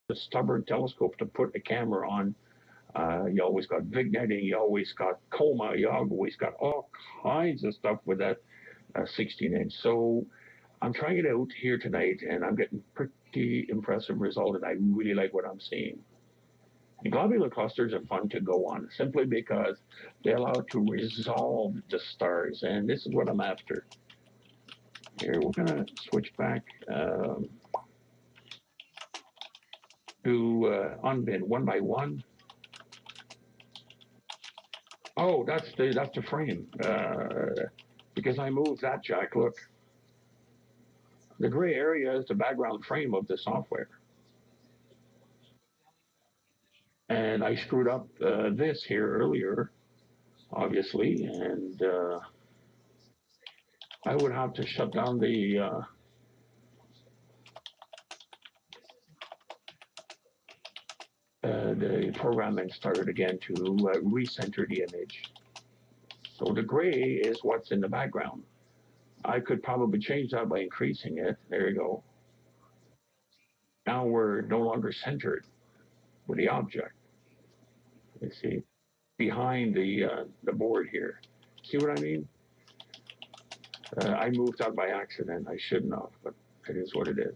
a stubborn telescope to put a camera on. You always got vignetting, you always got coma, you always got all kinds of stuff with that 16 inch. So I'm trying it out here tonight, and I'm getting pretty impressive result, and I really like what I'm seeing. And globular clusters are fun to go on simply because they allow it to resolve the stars, and this is what I'm after. Here, we're going to switch back to unbid one by one. Oh, that's the frame. Because I moved that jack. Look, the gray area is the background frame of the software, and I screwed up this here earlier, obviously, and I would have to shut down the program and start it again to recenter the image. So the gray is what's in the background. I could probably change that by increasing it. There you go. Now we're no longer centered with the object. You see, behind the board here. See what I mean? I moved out by accident. I shouldn't have, but it is what it is.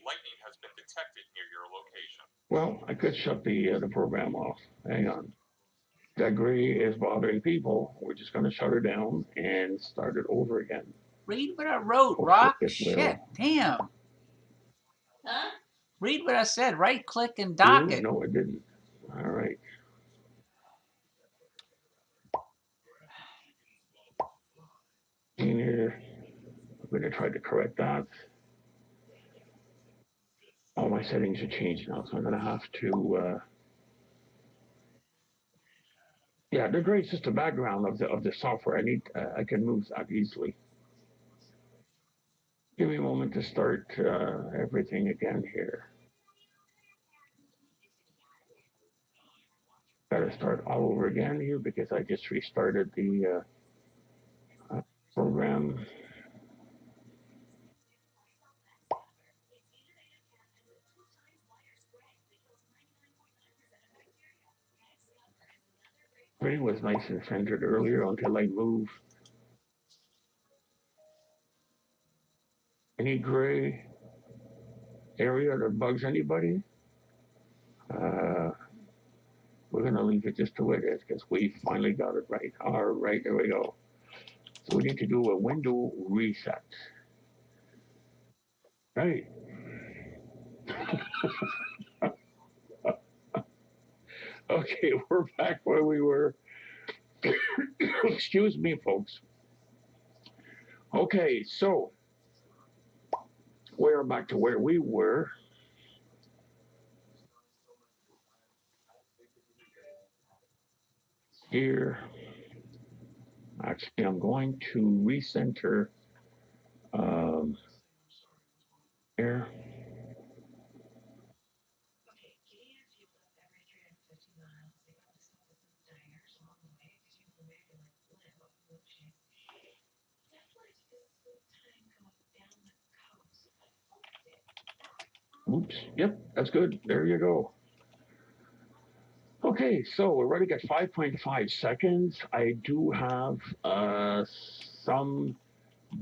Lightning has been detected near your location. Well, I could shut the program off. Hang on. That gray is bothering people. We're just going to shut her down and start it over again. Read what I wrote, Hopefully Rock. it will. Shit, damn. Huh? Read what I said. Right click and dock it. No, it didn't. All right. Here, I'm going to try to correct that. All my settings are changed now, so I'm going to have to. Yeah, the gray is just the background of the software. I can move that easily. Give me a moment to start everything again here. Got to start all over again here because I just restarted the program. Everything was nice and centered earlier until I move. Any gray area that bugs anybody? We're going to leave it just the way it is because we finally got it right. All right, there we go. So we need to do a window reset. Right. Okay, we're back where we were. Excuse me, folks. Okay, so we're back to where we were. Here. Actually, I'm going to recenter here. Oops. Yep, that's good. There you go. Okay, so we're running at 5.5 seconds. I do have some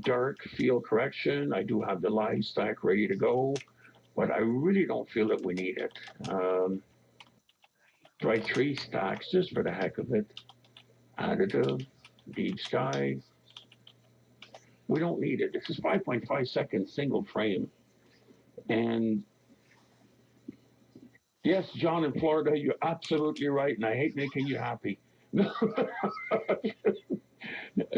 dark field correction. I do have the line stack ready to go, but I really don't feel that we need it. Try 3 stacks just for the heck of it. Additive, deep sky. We don't need it. This is 5.5 seconds single frame. And yes, John in Florida, you're absolutely right, and I hate making you happy. A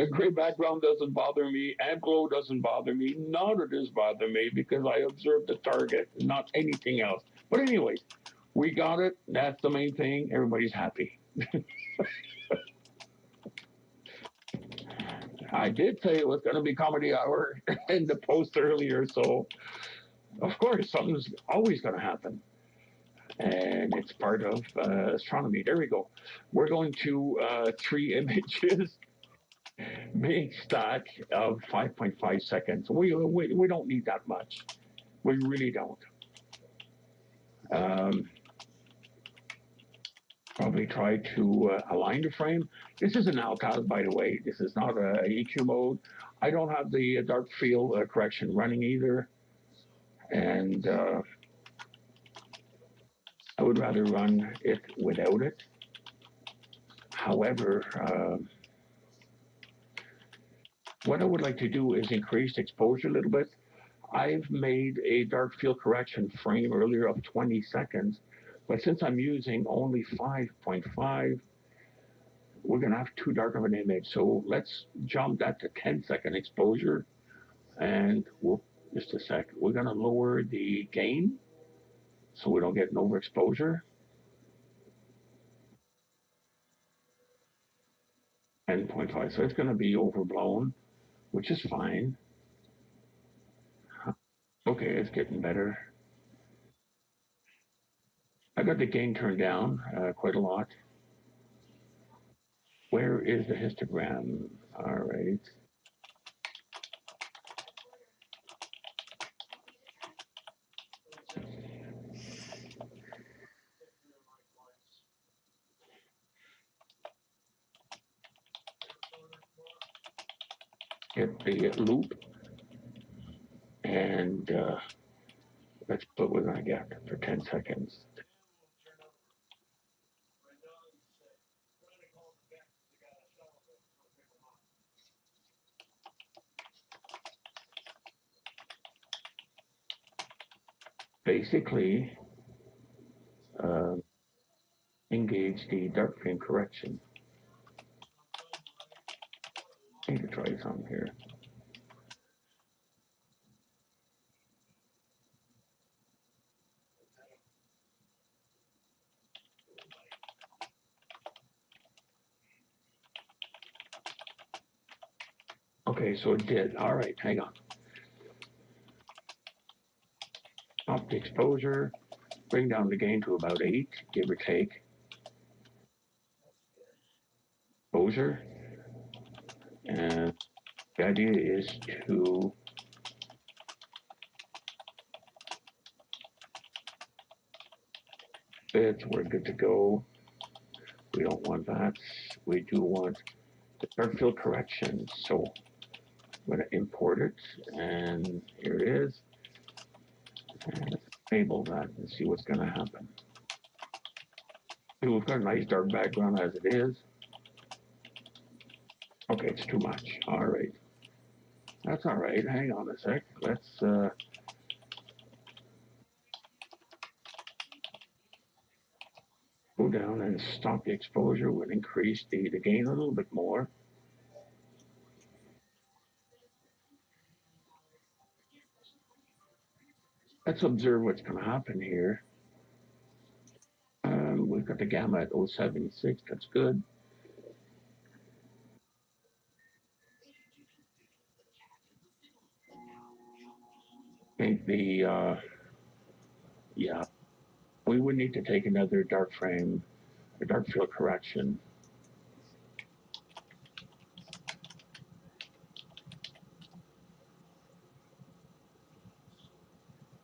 gray background doesn't bother me, and glow doesn't bother me. None of this bother me because I observe the target, not anything else. But anyways, we got it. That's the main thing. Everybody's happy. I did say it was going to be comedy hour in the post earlier, so of course something's always going to happen. And it's part of astronomy. There we go. We're going to 3 images. big stack of 5.5 seconds. We don't need that much. We really don't. Probably try to align the frame. This is an Alcaz, by the way. This is not a EQ mode. I don't have the dark field correction running either. And I would rather run it without it. However, what I would like to do is increase exposure a little bit. I've made a dark field correction frame earlier of 20 seconds, but since I'm using only 5.5, we're going to have too dark of an image. So let's jump that to 10-second exposure, and we'll, just a sec, we're going to lower the gain so we don't get an overexposure. 10.5, so it's going to be overblown, which is fine. Okay, it's getting better. I got the gain turned down quite a lot. Where is the histogram? All right. Get the loop, and that's what we're going to get for 10 seconds. Basically, engage the dark frame correction. I need to try something here. Okay, so it did. All right, hang on. Up the exposure, bring down the gain to about 8, give or take. Exposure. And the idea is to we're good to go. We don't want that. We do want the dark field correction. So I'm going to import it, and here it is. And let's enable that and see what's going to happen. We've got a nice dark background as it is. Okay, it's too much. All right. That's all right. Hang on a sec. Let's go down and stop the exposure. We'll increase the gain a little bit more. Let's observe what's going to happen here. We've got the gamma at 076. That's good. I think the, yeah, we would need to take another dark frame, a dark field correction.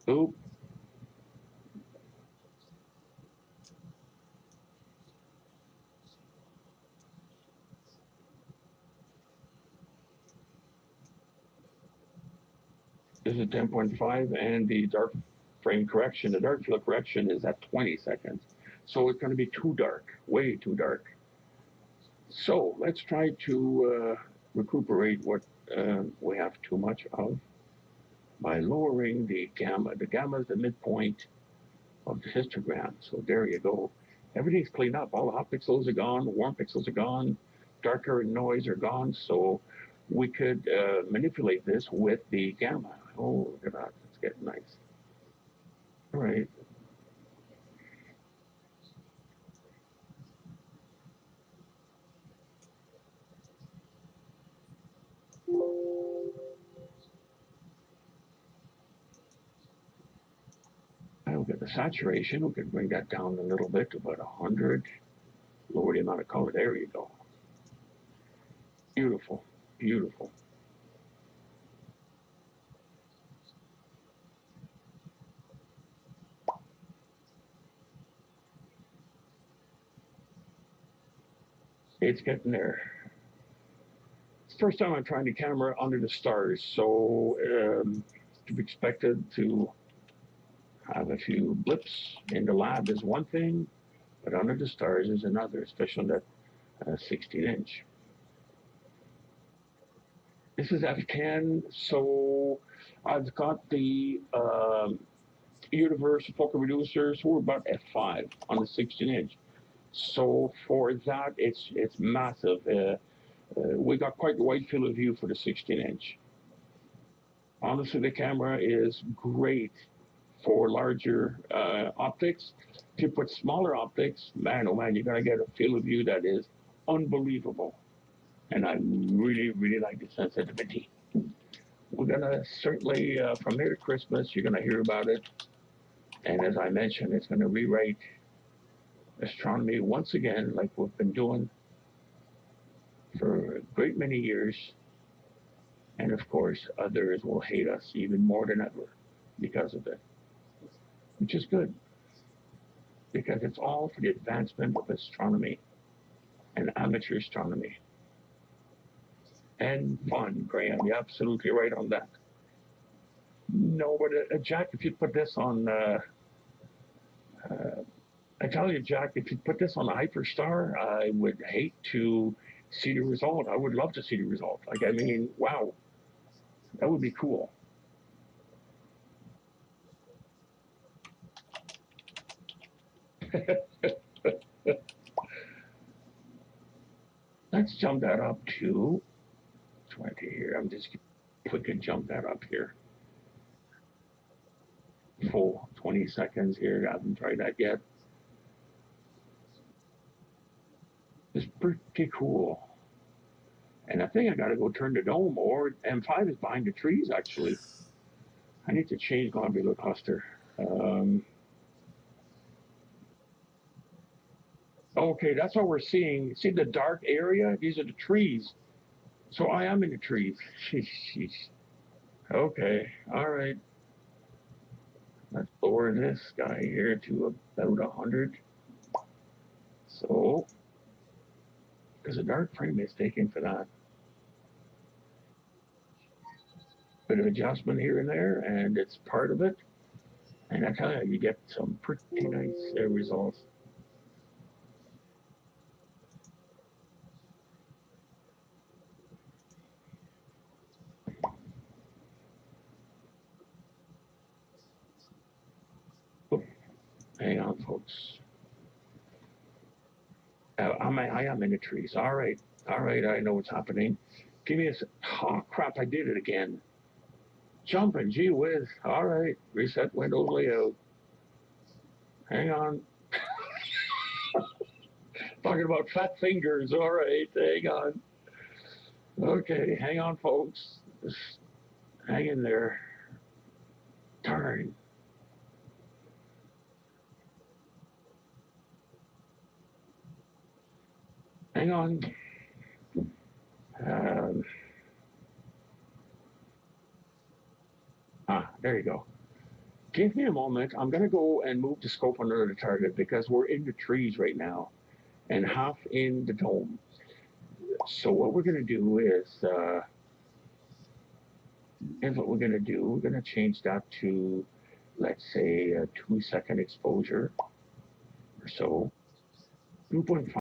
Oop. This is 10.5, and the dark frame correction, the dark field correction is at 20 seconds. So it's going to be too dark, way too dark. So let's try to recuperate what we have too much of by lowering the gamma. The gamma is the midpoint of the histogram. So there you go. Everything's cleaned up. All the hot pixels are gone. The warm pixels are gone. Darker and noise are gone. So we could manipulate this with the gamma. Oh, look at that. It's getting nice. All right. I'll get the saturation. We can bring that down a little bit to about 100. Lower the amount of color. There you go. Beautiful. Beautiful. It's getting there. It's the first time I'm trying the camera under the stars, so to be expected to have a few blips in the lab is one thing, but under the stars is another, especially on that 16-inch. This is F10, so I've got the universal focal reducers. We're about F5 on the 16-inch. So for that, it's massive. We got quite the wide field of view for the 16-inch. Honestly, the camera is great for larger optics. If you put smaller optics, man, oh man, you're gonna get a field of view that is unbelievable. And I really, really like the sensitivity. We're gonna certainly, from here to Christmas, you're gonna hear about it. And as I mentioned, it's gonna rewrite astronomy once again, like we've been doing for a great many years. And of course, others will hate us even more than ever because of it, which is good, because it's all for the advancement of astronomy and amateur astronomy. And fun, Graham. You're absolutely right on that. No, but Jack, if you put this on, I tell you, Jack, if you put this on a Hyperstar, I would hate to see the result. I would love to see the result. Like, I mean, wow, that would be cool. Let's jump that up to 20 here. I'm just quickly jump that up here. Full 20 seconds here. I haven't tried that yet. It's pretty cool. And I think I got to go turn the dome, or M5 is behind the trees, actually. I need to change globular cluster. Okay, that's what we're seeing. See the dark area? These are the trees. So I am in the trees. Sheesh. Okay, all right. Let's lower this guy here to about 100. So, because the dark frame is taken for that. Bit of adjustment here and there, and it's part of it. And I tell you, you get some pretty nice results. Oh, hang on, folks. I am in the trees. All right, I know what's happening. Give me a. Oh crap! I did it again. Jumping, gee whiz. All right, reset Windows layout. Hang on. Talking about fat fingers. All right, hang on. Okay, hang on, folks. Just hang in there. Darn. Hang on. There you go. Give me a moment. I'm going to go and move the scope under the target because we're in the trees right now and half in the dome. So what we're going to do is, here's what we're going to do. We're going to change that to, let's say, a 2-second exposure or so. 2.5.